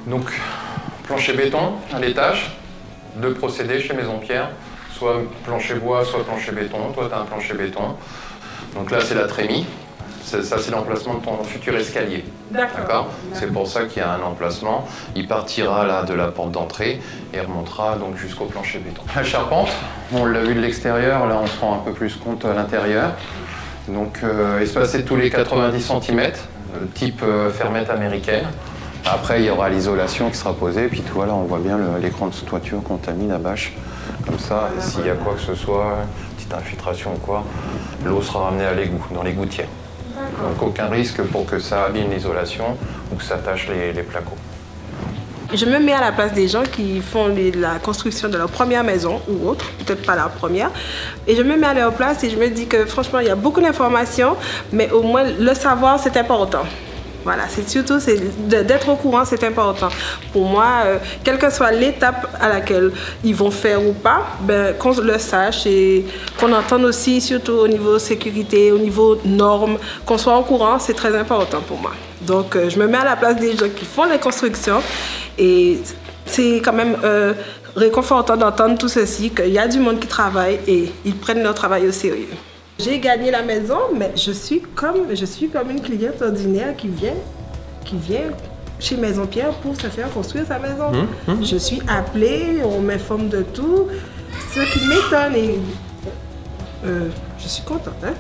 Donc, plancher béton à l'étage, 2 procédés chez Maison Pierre, soit plancher bois, soit plancher béton. Toi, tu as un plancher béton. Donc là, c'est la trémie. Ça, c'est l'emplacement de ton futur escalier. D'accord. C'est pour ça qu'il y a un emplacement. Il partira là de la porte d'entrée et remontera donc jusqu'au plancher béton. La charpente, on l'a vu de l'extérieur, là on se rend un peu plus compte à l'intérieur. Donc espacé tous les 90 cm, type fermette américaine. Après, il y aura l'isolation qui sera posée. Et puis voilà, on voit bien l'écran de toiture qu'on t'a mis, la bâche. Comme ça, et s'il y a quoi que ce soit, petite infiltration ou quoi, l'eau sera ramenée à l'égout, dans les gouttières. Donc aucun risque pour que ça abîme l'isolation ou que ça tâche les placos. Je me mets à la place des gens qui font la construction de leur première maison ou autre, peut-être pas leur première, et je me mets à leur place et je me dis que franchement il y a beaucoup d'informations, mais au moins le savoir c'est important. Voilà, c'est surtout d'être au courant, c'est important. Pour moi, quelle que soit l'étape à laquelle ils vont faire ou pas, ben, qu'on le sache et qu'on entende aussi, surtout au niveau sécurité, au niveau normes, qu'on soit au courant, c'est très important pour moi. Donc, je me mets à la place des gens qui font les constructions et c'est quand même réconfortant d'entendre tout ceci, qu'il y a du monde qui travaille et ils prennent leur travail au sérieux. J'ai gagné la maison, mais je suis comme une cliente ordinaire qui vient chez Maison Pierre pour se faire construire sa maison. Je suis appelée, on m'informe de tout, ce qui m'étonne et je suis contente. Hein?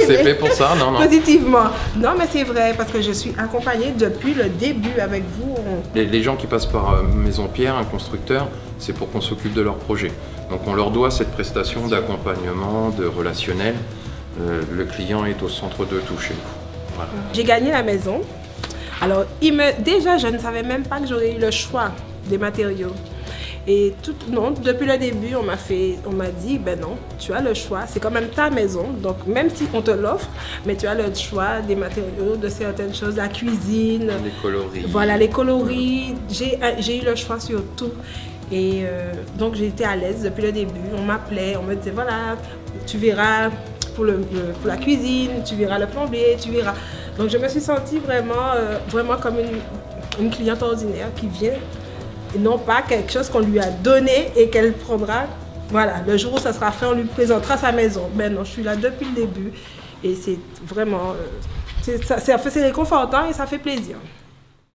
C'est fait pour ça, non? Positivement. Non, mais c'est vrai, parce que je suis accompagnée depuis le début avec vous. Les gens qui passent par Maison Pierre, un constructeur, c'est pour qu'on s'occupe de leur projet. Donc on leur doit cette prestation d'accompagnement, de relationnel. Le client est au centre de tout chez nous. Voilà. J'ai gagné la maison. Alors déjà, je ne savais même pas que j'aurais eu le choix des matériaux. Et non, depuis le début, on m'a dit, ben non, tu as le choix, c'est quand même ta maison, donc même si on te l'offre, mais tu as le choix des matériaux, de certaines choses, la cuisine. Les coloris. Voilà, les coloris, j'ai eu le choix sur tout. Et donc j'ai été à l'aise depuis le début, on m'appelait, on me disait, voilà, tu verras pour la cuisine, tu verras le plombier, tu verras. Donc je me suis sentie vraiment comme une cliente ordinaire qui vient. Et non pas quelque chose qu'on lui a donné et qu'elle prendra, voilà, le jour où ça sera fait, on lui présentera sa maison. Ben non, je suis là depuis le début et c'est vraiment, c'est réconfortant et ça fait plaisir.